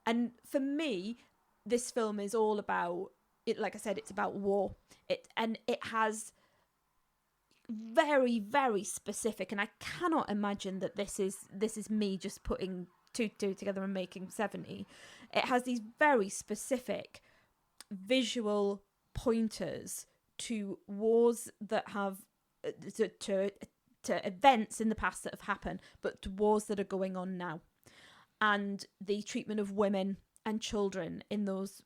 and for me, this film is all about it. Like I said, it's about war. It has very, very specific, and I cannot imagine that this is me just putting two together and making 70. It has these very specific visual pointers to wars that have to events in the past that have happened, but to wars that are going on now, and the treatment of women and children in those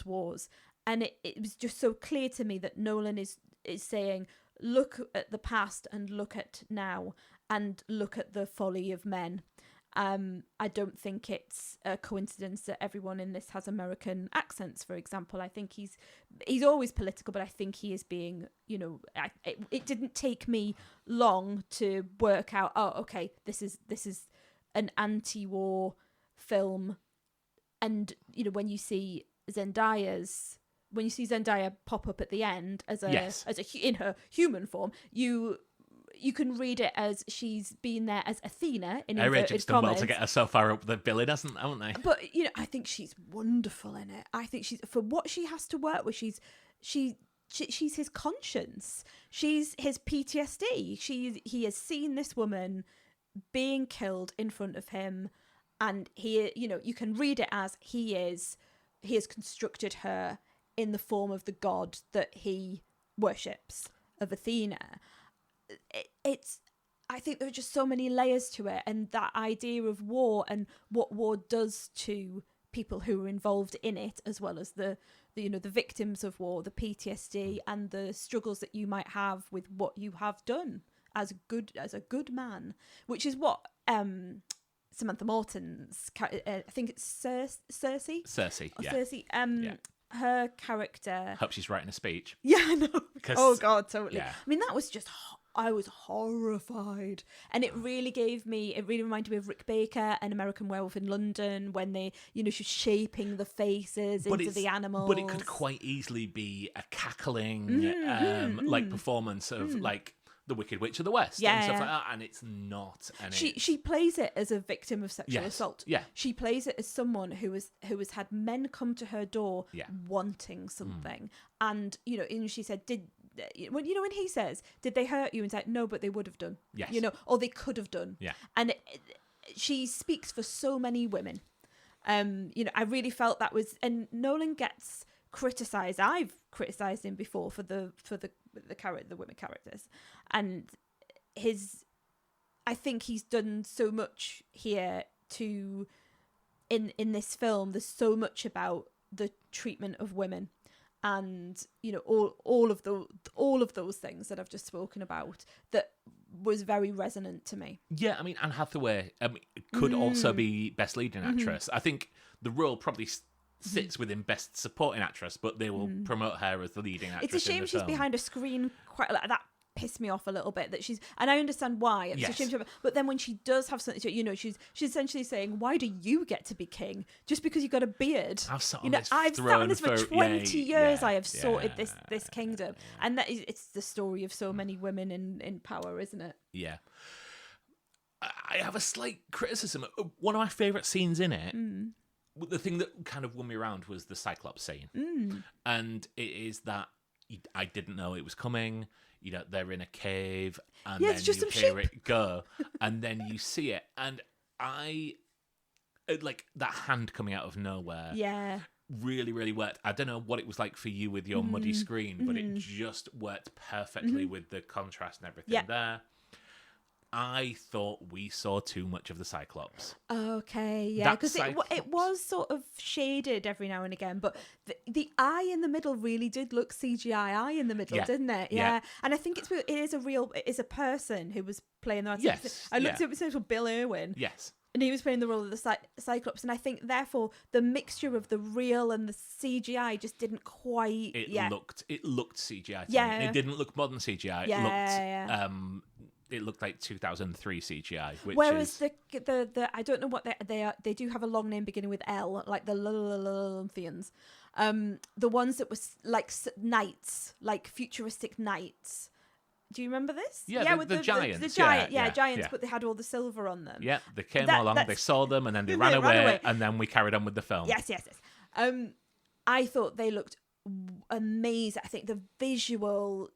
wars. And it was just so clear to me that Nolan is saying, look at the past and look at now and look at the folly of men. I don't think it's a coincidence that everyone in this has American accents, for example. I think he's always political, but I think he is being, it didn't take me long to work out, oh, okay, this is an anti-war film. And, when you see Zendaya pop up at the end in her human form, you can read it as she's been there as Athena in inverted Agent's done well commas. to get her so far up the billing, haven't they? But I think she's wonderful in it. I think she's, for what she has to work with, she's his conscience. She's his PTSD. He has seen this woman being killed in front of him, and you can read it as he has constructed her in the form of the god that he worships, of Athena. I think there are just so many layers to it, and that idea of war and what war does to people who are involved in it, as well as the victims of war, the PTSD, and the struggles that you might have with what you have done as a good man, which is what Samantha Morton's I think it's Cersei, yeah. Cersei, her character. Hope she's writing a speech. Yeah, I know. Oh God, totally. Yeah. I mean, that was just. I was horrified, and it really reminded me of Rick Baker and American Werewolf in London, when they, she's shaping the faces into the animals. But it could quite easily be a cackling, performance of like the Wicked Witch of the West and stuff like that, and it's not. And she plays it as a victim of sexual assault. Yeah, she plays it as someone who has had men come to her door wanting something, and and she said, when he says, did they hurt you? And said, no, but they would have done. Yes. Or they could have done. Yeah. And she speaks for so many women. I really felt that was, and Nolan gets criticised. I've criticised him before for the women characters, and I think he's done so much here in this film. There's so much about the treatment of women. And all of those things that I've just spoken about, that was very resonant to me. Yeah, I mean, Anne Hathaway could also be Best Leading Actress. I think the role probably sits within Best Supporting Actress, but they will promote her as the leading actress. It's a shame she's behind a screen quite a lot. That pissed me off a little bit, that and I understand why. It's a shame but then when she does have something to, she's essentially saying, why do you get to be king just because you got a beard? I've sat on this for 20 years. I have sorted this kingdom, and it's the story of so many women in power, isn't it? Yeah. I have a slight criticism. One of my favourite scenes in it, the thing that kind of won me around, was the Cyclops scene, and it is that I didn't know it was coming. They're in a cave, and then you hear it go, and then you see it, and like that hand coming out of nowhere. Yeah. Really, really worked. I don't know what it was like for you with your muddy screen, but it just worked perfectly with the contrast and everything there. I thought we saw too much of the Cyclops. Okay, yeah, because it was sort of shaded every now and again, but the eye in the middle really did look CGI eye in the middle, didn't it? Yeah. And I think it is a person who was playing the. Yes, I looked up, it says Bill Irwin. Yes. And he was playing the role of the Cyclops, and I think therefore the mixture of the real and the CGI just didn't quite. It looked CGI. Yeah. It didn't look modern CGI. It looked like 2003 CGI. Whereas the I don't know what they are. They do have a long name beginning with L, like the Olympians. The ones that was like knights, like futuristic knights. Do you remember this? Yeah, with the giants. The giants, yeah. But they had all the silver on them. Yeah, they came along, they saw them, and then they ran away, and then we carried on with the film. Yes. I thought they looked amazing. I think the visual,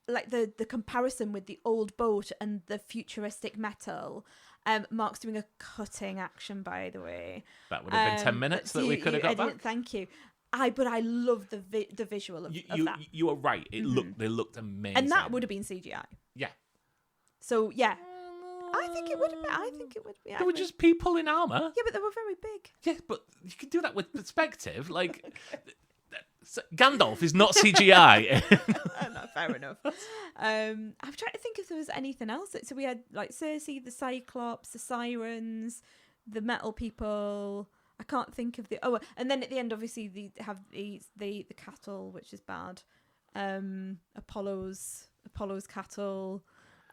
like the comparison with the old boat and the futuristic metal. Mark's doing a cutting action, by the way. That would have been 10 minutes that we could have got back. Thank you. But I love the visual of that. You are right. They looked amazing, and that would have been CGI. Yeah. So yeah, I think it would have been. They were just people in armor. Yeah, but they were very big. Yeah, but you can do that with perspective. Like Gandalf is not CGI. No, fair enough. I'm trying to think if there was anything else. So we had like Cersei, the Cyclops, the Sirens, the metal people. I can't think of and then at the end, obviously, they have the cattle, which is bad. Apollo's cattle.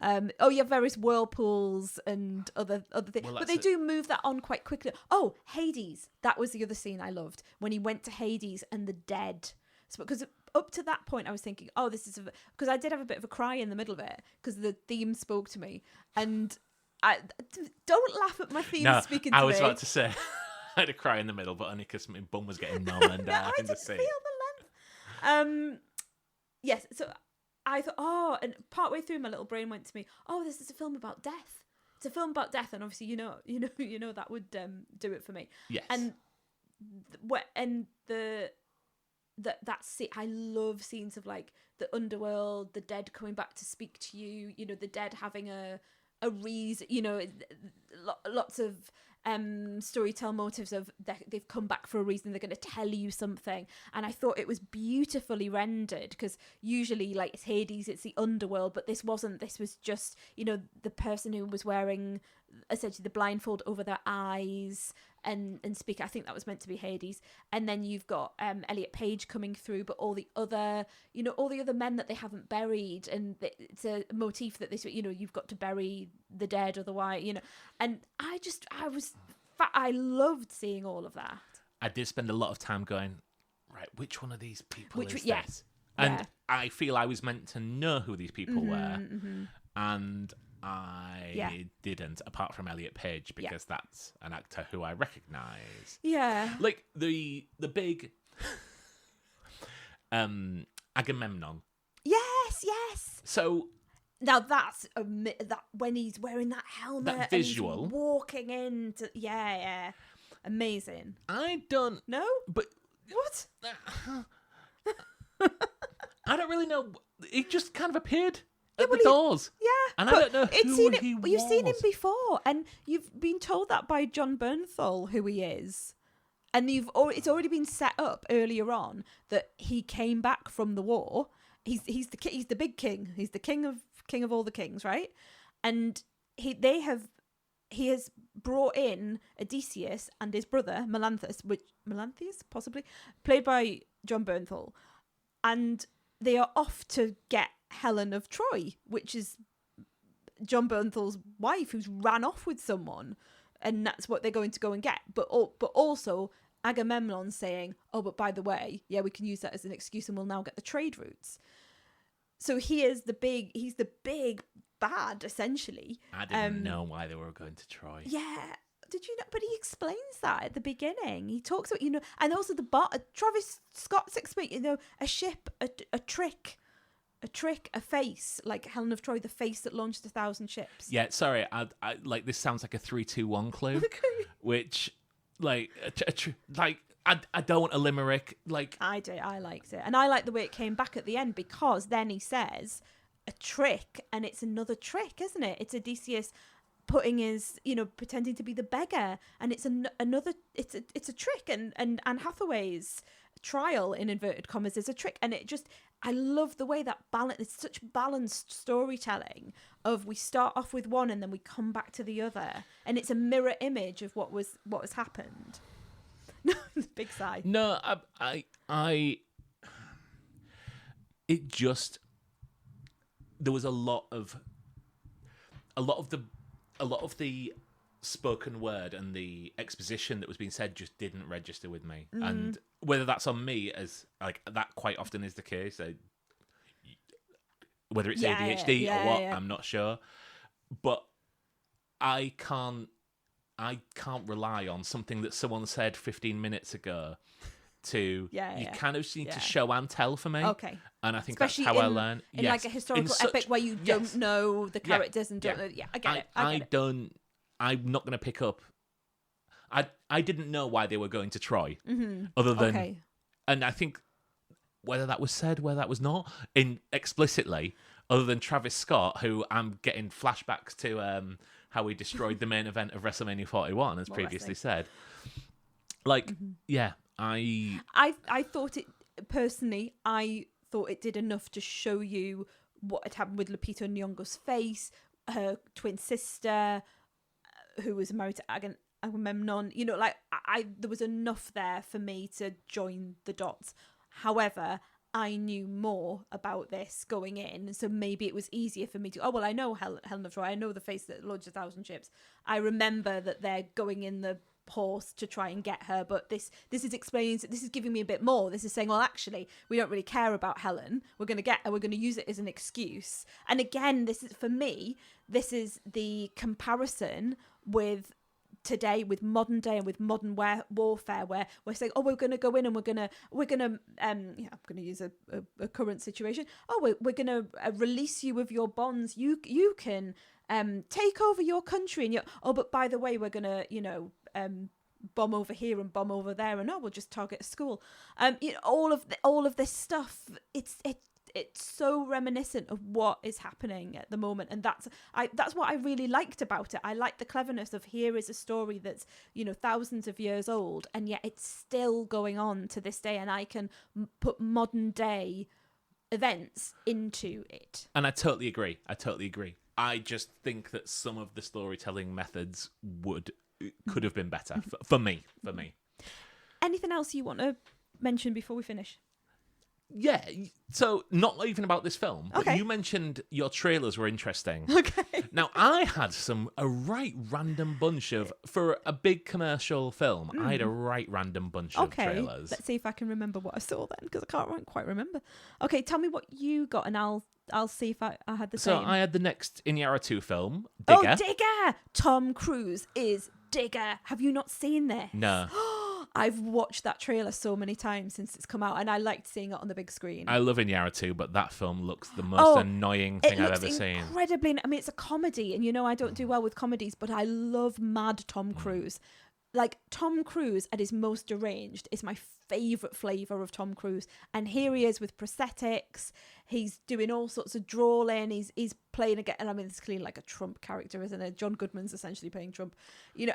Various whirlpools and other things. But they do move that on quite quickly. Oh, Hades. That was the other scene I loved, when he went to Hades and the dead. So, because up to that point, I was thinking, this is because I did have a bit of a cry in the middle of it because the theme spoke to me. And I don't laugh at my theme speaking to me. I was about to say. I had a cry in the middle, but only because my bum was getting numb and I in the sea. Feel the length. Yes, so I thought, and partway through my little brain went to me, this is a film about death. It's a film about death, and obviously you know that would do it for me. Yes. And I love scenes of like the underworld, the dead coming back to speak to you, you know, the dead having a reason, you know, lots of storytell motives of they've come back for a reason, they're going to tell you something. And I thought it was beautifully rendered, because usually like it's Hades, it's the underworld, but this wasn't. This was just, you know, the person who was wearing essentially the blindfold over their eyes and speak. I think that was meant to be Hades. And then you've got Elliot Page coming through, but all the other, you know, all the other men that they haven't buried, and it's a motif that this, you know, you've got to bury the dead otherwise, you know. And I loved seeing all of that. I did spend a lot of time going, right, which one of these people is yeah. this? And Yeah. I feel I was meant to know who these people were, and I didn't, apart from Elliot Page, because that's an actor who I recognise. Yeah. Like the big Agamemnon. Yes. So now that's that when he's wearing that helmet, that visual, and he's walking into amazing. I don't know, but what? I don't really know. He just kind of appeared at the doors. Yeah, and I don't know who he was. You've seen him before, and you've been told that by John Bernthal who he is, and it's already been set up earlier on that he came back from the war. He's the big king. He's the king of all the kings, right? And he has brought in Odysseus and his brother Melanthius, possibly played by John Bernthal, and they are off to get Helen of Troy, which is John Bernthal's wife, who's ran off with someone, and that's what they're going to go and get. But also Agamemnon saying, "Oh, but by the way, yeah, we can use that as an excuse, and we'll now get the trade routes." So he's the big bad, essentially. I didn't know why they were going to Troy. Yeah. Did you know? But he explains that at the beginning. He talks about, you know, and also Travis Scott's explain, you know, a ship, a trick, a face, like Helen of Troy, the face that launched 1,000 ships. Yeah, sorry, I like this sounds like a 3-2-1 clue, which like I don't want a limerick. Like I do, I liked it, and I like the way it came back at the end, because then he says a trick, and it's another trick, isn't it? It's Odysseus putting his, you know, pretending to be the beggar, and it's another. It's a trick, and Anne Hathaway's trial in inverted commas is a trick, and I love the way that balance. It's such balanced storytelling of we start off with one and then we come back to the other, and it's a mirror image of what has happened. No, big sigh. No, I it just, there was a lot of the spoken word and the exposition that was being said just didn't register with me. And whether that's on me, as like that quite often is the case, whether it's ADHD or what, I'm not sure. But I can't rely on something that someone said 15 minutes ago to you kind of need to show and tell for me. Okay. And I think especially that's how I learn. In like a historical epic where you don't know the characters and don't know. Yeah, I get it. I'm not going to pick up. I didn't know why they were going to Troy, other than, and I think whether that was said, whether that was not, explicitly, other than Travis Scott, who I'm getting flashbacks to how he destroyed the main event of WrestleMania 41, as previously said. Like, I thought it personally. I thought it did enough to show you what had happened with Lupita Nyong'o's face, her twin sister, who was married to Agamemnon. You know, like there was enough there for me to join the dots. However, I knew more about this going in, so maybe it was easier for me to. Oh well, I know Helen of Troy. I know the face that launched 1,000 ships. I remember that they're going in the horse to try and get her, but this is explaining. This is giving me a bit more. This is saying, well, actually, we don't really care about Helen. We're going to get her. We're going to use it as an excuse. And again, this is for me. This is the comparison with today, with modern day and with modern warfare, where we're saying, oh, we're going to go in and we're going to I'm going to use a current situation. Oh, we're going to release you of your bonds. You can take over your country, and but by the way, we're going to bomb over here and bomb over there, and we'll just target a school. All of this stuff. It's so reminiscent of what is happening at the moment, and that's what I really liked about it. I like the cleverness of here is a story that's thousands of years old, and yet it's still going on to this day, and I can put modern day events into it. And I totally agree. I just think that some of the storytelling methods could have been better for me. Anything else you want to mention before we finish? Yeah, so not even about this film, but Okay. you mentioned your trailers were interesting. Okay. Now, I had a right random bunch for a big commercial film, I had a right random bunch of trailers. Let's see if I can remember what I saw then, because I can't quite remember. Okay, tell me what you got, and I'll see if I had the same. So I had the next Iñárritu film, Digger. Oh, Digger! Tom Cruise is Digger. Have you not seen this? No. I've watched that trailer so many times since it's come out, and I liked seeing it on the big screen. I love Iñárritu, but that film looks the most annoying thing I've ever seen. Incredibly, I mean, it's a comedy, and I don't do well with comedies, but I love mad Tom Cruise. Like, Tom Cruise at his most deranged is my favourite flavour of Tom Cruise. And here he is with prosthetics. He's doing all sorts of drawling. He's playing again. And I mean, it's clearly like a Trump character, isn't it? John Goodman's essentially playing Trump.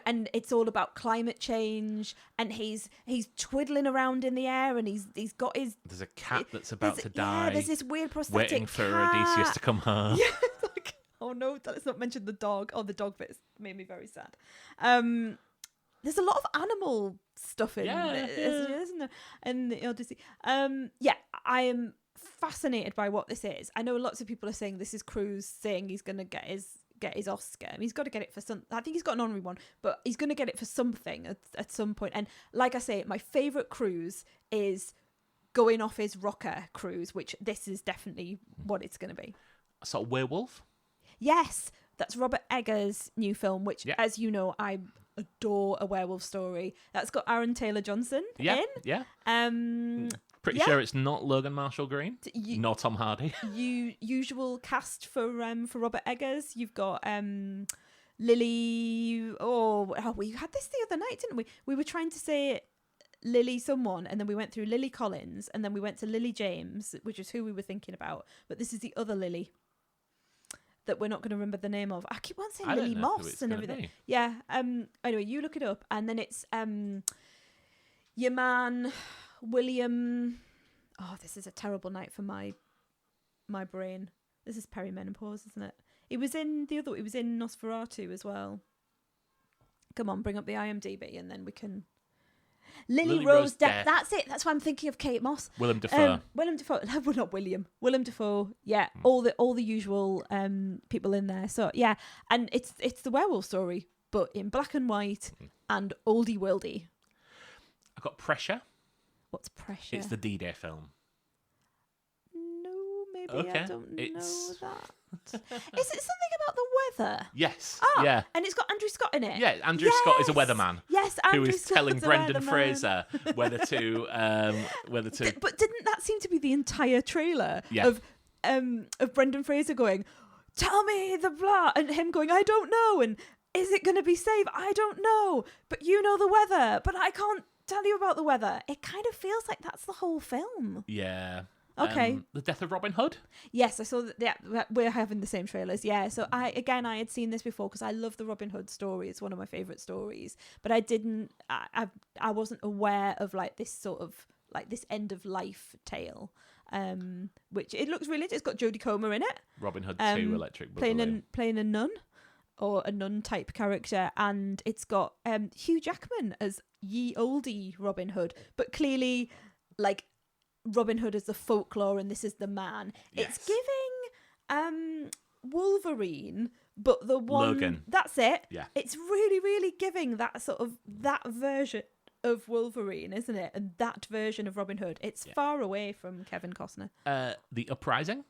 And it's all about climate change. And he's twiddling around in the air, and he's got his... There's a cat that's about to die. Yeah, there's this weird prosthetic waiting for cat. Odysseus to come home. Yeah, it's like, oh no, let's not mention the dog. Oh, the dog bit made me very sad. There's a lot of animal stuff in this, isn't there? In the Odyssey. I am fascinated by what this is. I know lots of people are saying this is Cruise saying he's going to get his Oscar. I mean, he's got to get it for some. I think he's got an honorary one, but he's going to get it for something at some point. And like I say, my favourite Cruise is going off his rocker cruise, which this is definitely what it's going to be. So Werewolf? Yes, that's Robert Eggers' new film, which, as you know, I adore A Werewolf Story. That's got Aaron Taylor-Johnson in. Yeah. Pretty Yeah. sure it's not Logan Marshall Green, nor Tom Hardy. Usual cast for Robert Eggers. You've got Lily. Oh, we had this the other night, didn't we? We were trying to say Lily someone, and then we went through Lily Collins, and then we went to Lily James, which is who we were thinking about. But this is the other Lily that we're not going to remember the name of. I keep on saying Lily Moss and everything. Be. Yeah. Anyway, you look it up, and then it's your man William. Oh, this is a terrible night for my brain. This is perimenopause, isn't it? He was in Nosferatu as well. Come on, bring up the IMDb, and then we can. Lily Rose Depp. That's it. That's why I'm thinking of Kate Moss. Willem Dafoe. Willem Dafoe. Well, not William. Willem Dafoe. Yeah, all the usual people in there. So yeah, and it's the werewolf story, but in black and white and oldie worldy. I got Pressure. What's Pressure? It's the D-Day film. No, maybe Okay. I don't know that. Is it something about the weather? Yes. Oh, yeah. And it's got Andrew Scott in it. Yeah, Andrew Scott is a weatherman. Yes, who Andrew is Scott's telling a Brendan weatherman. Fraser whether to. But didn't that seem to be the entire trailer of Brendan Fraser going, "Tell me the blah," and him going, "I don't know," and "Is it going to be safe? I don't know, but you know the weather, but I can't tell you about the weather." It kind of feels like that's the whole film. Yeah. Okay. The Death of Robin Hood? Yes, I saw that. Yeah, we're having the same trailers. Yeah, so I had seen this before because I love the Robin Hood story. It's one of my favourite stories. But I wasn't aware of like this sort of like this end of life tale. Which it looks really. It's got Jodie Comer in it. Robin Hood 2 Electric Boogaloo. Playing a nun or a nun type character, and it's got Hugh Jackman as ye oldie Robin Hood, but clearly like Robin Hood is the folklore and this is the man. Yes. It's giving Wolverine, but the one Logan. That's it. Yeah. It's really, really giving that sort of that version of Wolverine, isn't it? And that version of Robin Hood. It's far away from Kevin Costner. The Uprising?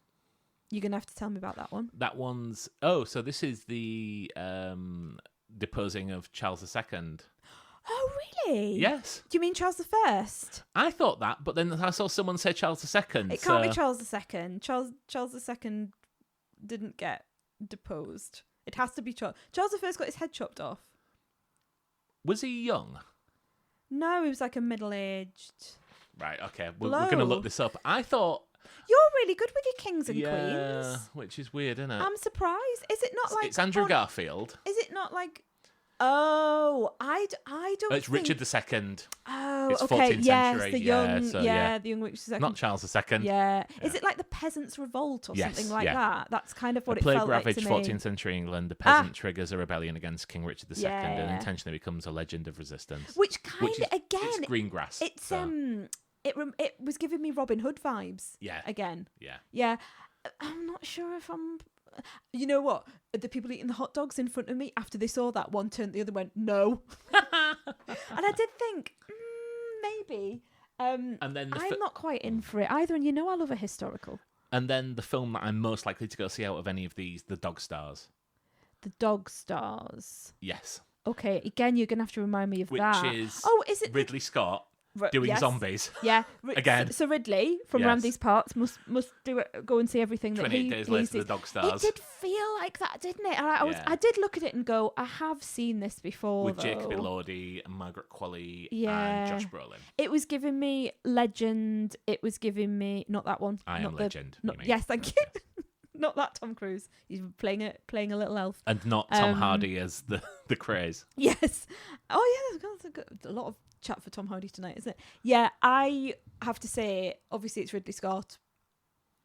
You're gonna have to tell me about that one. That one's so this is the deposing of Charles II. Oh, really? Yes. Do you mean Charles I? I thought that, but then I saw someone say Charles II. It can't be Charles II. Charles II didn't get deposed. It has to be Charles. Charles I got his head chopped off. Was he young? No, he was like a middle-aged. Right, okay. We're going to look this up. I thought... You're really good with your kings and queens. Yeah, which is weird, isn't it? I'm surprised. Is it not like... It's Andrew Garfield. Is it not like... Oh, I don't It's think... Richard II. Oh, It's okay. 14th Yes, century. the young... So, the young Richard II. Not Charles II. Yeah. Is it like the Peasants' Revolt or something like that? That's kind of what it felt like to me. Plague-ravaged 14th century England, the peasant triggers a rebellion against King Richard II and intentionally becomes a legend of resistance. Which kind of, again... It's green grass. It's, it was giving me Robin Hood vibes. Yeah. Again. Yeah. Yeah. I'm not sure if I'm... You know what? The people eating the hot dogs in front of me, after they saw that, one turned, the other went, no. And I did think, maybe. And then I'm not quite in for it either. And you know I love a historical. And then the film that I'm most likely to go see out of any of these, The Dog Stars. The Dog Stars. Yes. Okay, again, you're going to have to remind me of that. Which is is it Ridley Scott doing zombies. Yeah. Again. So Ridley from around these parts must do it. Go and see everything that 28 days later, The Dog Stars. It did feel like that, didn't it? And I did look at it and go, I have seen this before. With Jacob Elordi, Margaret Qualley, and Josh Brolin. It was giving me Legend. It was giving me not that one. I Am Legend. Yes, thank you. Not that Tom Cruise. He's playing a little elf. And not Tom Hardy as the craze. Yes. Oh yeah, there's a lot of chat for Tom Hardy tonight, isn't it? Yeah, I have to say, obviously it's Ridley Scott,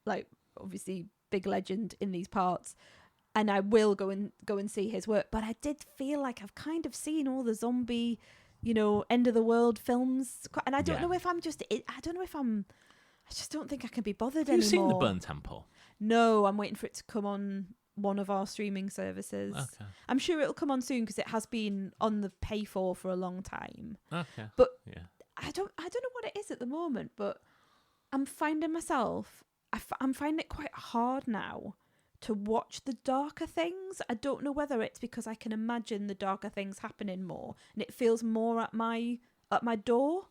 like obviously big legend in these parts, and I will go and see his work. But I did feel like I've kind of seen all the zombie, end of the world films, and I don't know if I'm just. I just don't think I can be bothered anymore. Have you seen The Burn Temple? No, I'm waiting for it to come on one of our streaming services. Okay. I'm sure it'll come on soon because it has been on the pay for a long time. Okay. But yeah. I don't know what it is at the moment, but I'm finding myself, I'm finding it quite hard now to watch the darker things. I don't know whether it's because I can imagine the darker things happening more and it feels more at my door.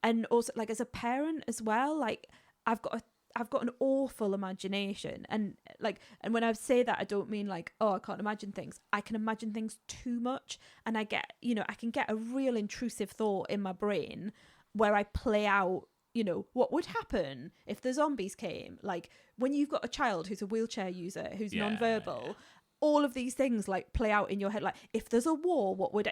And also, like, as a parent as well, like, I've got an awful imagination, and when I say that, I don't mean like, oh, I can't imagine things. I can imagine things too much, and I can get a real intrusive thought in my brain where I play out, what would happen if the zombies came. Like when you've got a child who's a wheelchair user, who's nonverbal, all of these things like play out in your head. Like if there's a war, what would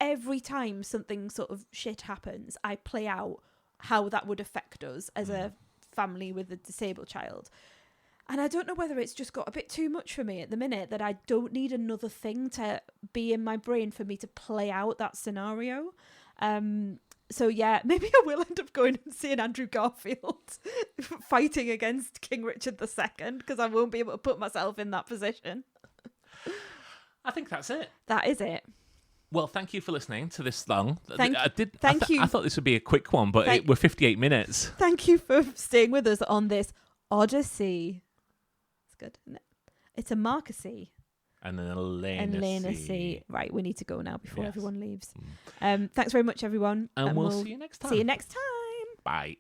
every time something sort of shit happens, I play out how that would affect us as a family with a disabled child. And I don't know whether it's just got a bit too much for me at the minute, that I don't need another thing to be in my brain for me to play out that scenario. So yeah, maybe I will end up going and seeing Andrew Garfield fighting against King Richard II, because I won't be able to put myself in that position. I think that's it. That is it. Well, thank you for listening to this long. Thank you. I thought this would be a quick one, but we're 58 minutes. Thank you for staying with us on this Odyssey. It's good, isn't it? It's a Marquessy. And an Elenacy. Right, we need to go now before everyone leaves. Thanks very much, everyone. And we'll see you next time. See you next time. Bye.